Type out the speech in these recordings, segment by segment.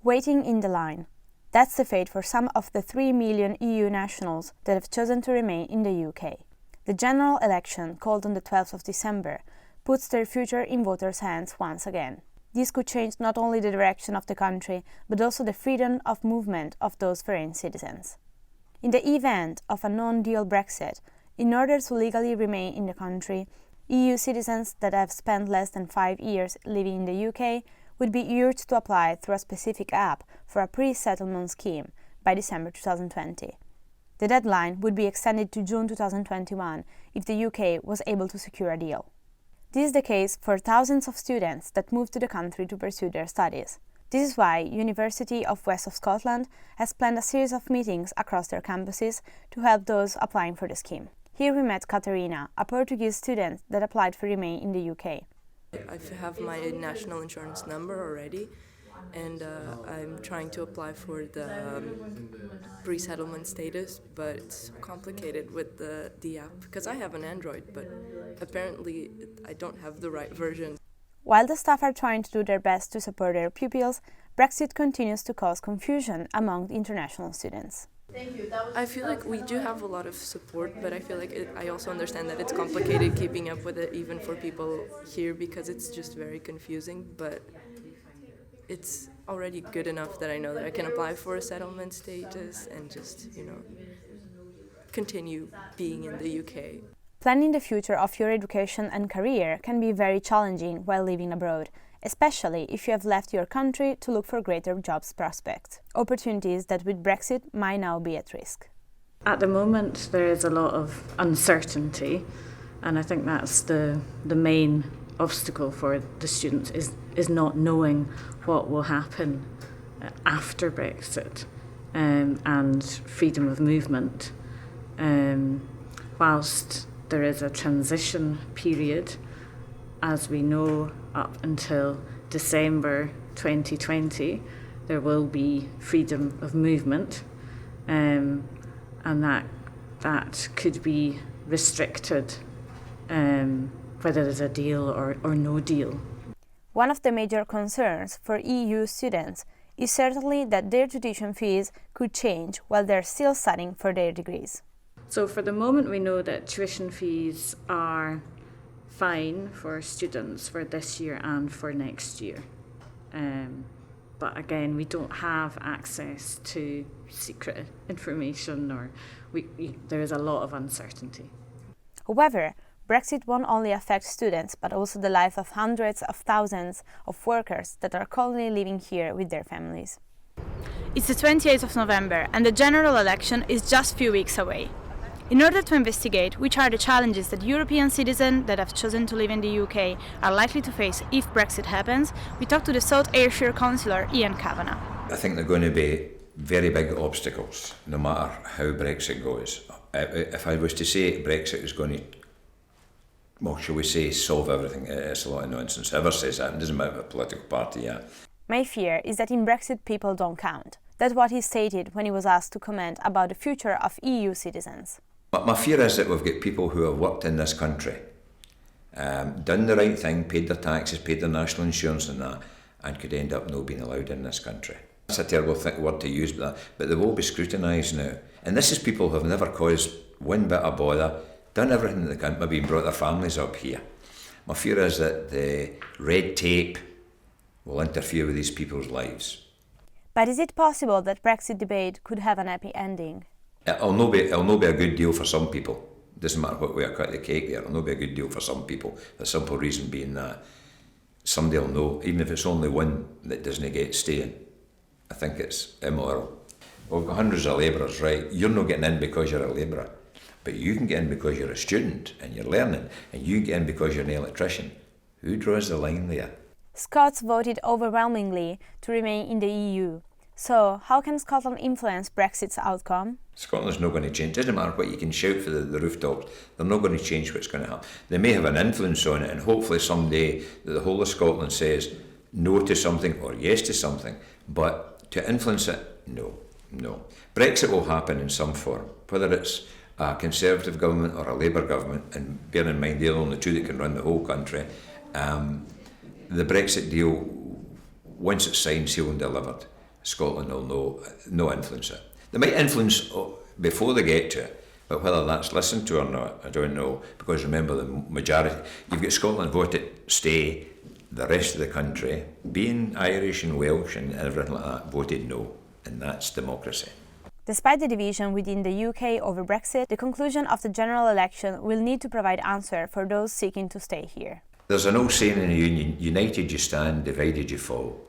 Waiting in the line. That's the fate for some of the 3 million EU nationals that have chosen to remain in the UK. The general election, called on the 12th of December, puts their future in voters' hands once again. This could change not only the direction of the country, but also the freedom of movement of those foreign citizens. In the event of a non-deal Brexit, in order to legally remain in the country, EU citizens that have spent less than 5 years living in the UK would be urged to apply through a specific app for a pre-settlement scheme by December 2020. The deadline would be extended to June 2021 if the UK was able to secure a deal. This is the case for thousands of students that moved to the country to pursue their studies. This is why University of West of Scotland has planned a series of meetings across their campuses to help those applying for the scheme. Here we met Catarina, a Portuguese student that applied for Remain in the UK. I have my national insurance number already, and I'm trying to apply for the pre-settlement status, but it's complicated with the app because I have an Android, but apparently I don't have the right version. While the staff are trying to do their best to support their pupils, Brexit continues to cause confusion among international students. I feel like we do have a lot of support, but I feel like I also understand that it's complicated keeping up with it even for people here because it's just very confusing, but it's already good enough that I know that I can apply for a settlement status and just, continue being in the UK. Planning the future of your education and career can be very challenging while living abroad, especially if you have left your country to look for greater jobs prospects, opportunities that with Brexit might now be at risk. At the moment, there is a lot of uncertainty, and I think that's the main obstacle for the students is not knowing what will happen after Brexit and freedom of movement. Whilst there is a transition period, as we know, up until December 2020, there will be freedom of movement, and that could be restricted whether there's a deal or no deal. One of the major concerns for EU students is certainly that their tuition fees could change while they're still studying for their degrees. So for the moment we know that tuition fees are fine for students for this year and for next year. But again, we don't have access to secret information or there is a lot of uncertainty. However, Brexit won't only affect students, but also the life of hundreds of thousands of workers that are currently living here with their families. It's the 28th of November and the general election is just a few weeks away. In order to investigate which are the challenges that European citizens that have chosen to live in the UK are likely to face if Brexit happens, we talked to the South Ayrshire councillor Ian Kavanagh. I think there are going to be very big obstacles no matter how Brexit goes. If I was to say Brexit is going to, well, shall we say, solve everything, it's a lot of nonsense. Whoever says that, it doesn't matter what political party you are. My fear is that in Brexit people don't count. That's what he stated when he was asked to comment about the future of EU citizens. My fear is that we've got people who have worked in this country, done the right thing, paid their taxes, paid their national insurance and that, and could end up not being allowed in this country. That's a terrible word to use, but they will be scrutinised now. And this is people who have never caused one bit of bother, done everything they can, maybe brought their families up here. My fear is that the red tape will interfere with these people's lives. But is it possible that Brexit debate could have an happy ending? It'll not be a good deal for some people. Doesn't matter what way I cut the cake there, it'll not be a good deal for some people. The simple reason being that somebody will know, even if it's only one that doesn't get staying. I think it's immoral. Well, we've got hundreds of labourers, right? You're not getting in because you're a labourer, but you can get in because you're a student and you're learning, and you can get in because you're an electrician. Who draws the line there? Scots voted overwhelmingly to remain in the EU. So, how can Scotland influence Brexit's outcome? Scotland's not going to change. It doesn't matter what you can shout for the rooftops. They're not going to change what's going to happen. They may have an influence on it, and hopefully someday that the whole of Scotland says no to something or yes to something. But to influence it, no. Brexit will happen in some form, whether it's a Conservative government or a Labour government, and bear in mind they're the only two that can run the whole country. The Brexit deal, once it's signed, sealed and delivered. Scotland will no influence it. They might influence before they get to it, but whether that's listened to or not, I don't know, because remember the majority, you've got Scotland voted stay, the rest of the country, being Irish and Welsh and everything like that, voted no, and that's democracy. Despite the division within the UK over Brexit, the conclusion of the general election will need to provide answer for those seeking to stay here. There's an old saying in the Union, united you stand, divided you fall.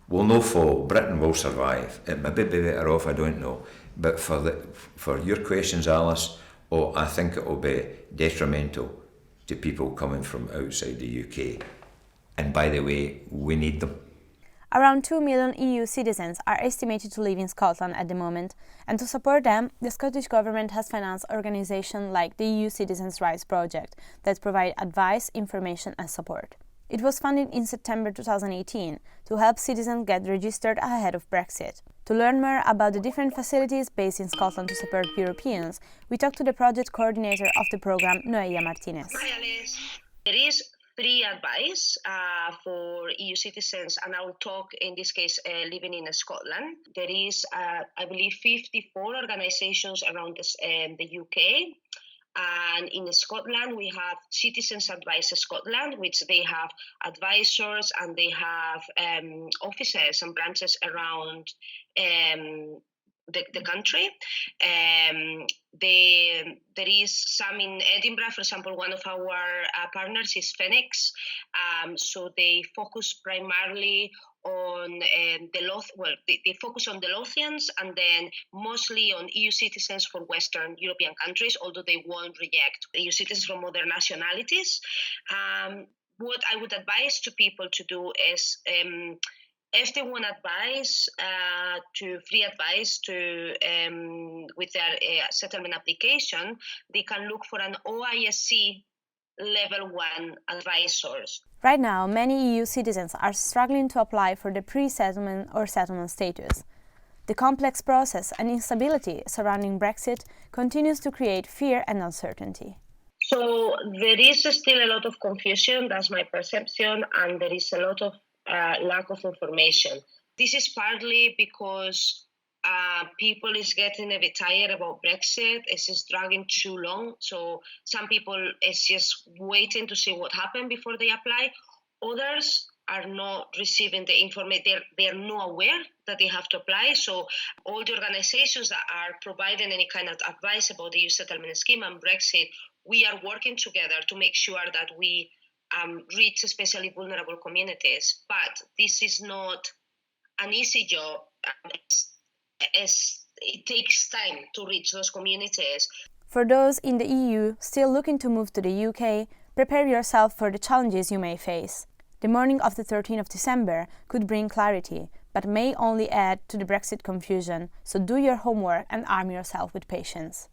We'll no fall, Britain will survive. It may be better off, I don't know. But for your questions, Alice, I think it will be detrimental to people coming from outside the UK. And by the way, we need them. Around 2 million EU citizens are estimated to live in Scotland at the moment, and to support them, the Scottish Government has financed organisations like the EU Citizens' Rights Project that provide advice, information and support. It was funded in September 2018 to help citizens get registered ahead of Brexit. To learn more about the different facilities based in Scotland to support Europeans, we talked to the project coordinator of the programme, Noelia Martinez. Hi Alice. There is free advice for EU citizens, and I will talk in this case living in Scotland. There is, I believe, 54 organisations around the UK. And in Scotland, we have Citizens Advice Scotland, which they have advisors and they have offices and branches around the country. There is some in Edinburgh, for example. One of our partners is Phoenix, so they focus primarily on they focus on the Lothians and then mostly on EU citizens from Western European countries, although they won't reject EU citizens from other nationalities. What I would advise to people to do is if they want free advice with their settlement application, they can look for an OISC Level 1 advisors. Right now, many EU citizens are struggling to apply for the pre-settlement or settlement status. The complex process and instability surrounding Brexit continues to create fear and uncertainty. So there is still a lot of confusion, that's my perception, and there is a lot of lack of information. This is partly because people is getting a bit tired about Brexit. It's just dragging too long. So some people is just waiting to see what happened before they apply. Others are not receiving the information. They're not aware that they have to apply. So all the organizations that are providing any kind of advice about the EU settlement scheme and Brexit, we are working together to make sure that we reach especially vulnerable communities. But this is not an easy job. It takes time to reach those communities. For those in the EU still looking to move to the UK, prepare yourself for the challenges you may face. The morning of the 13th of December could bring clarity, but may only add to the Brexit confusion, so do your homework and arm yourself with patience.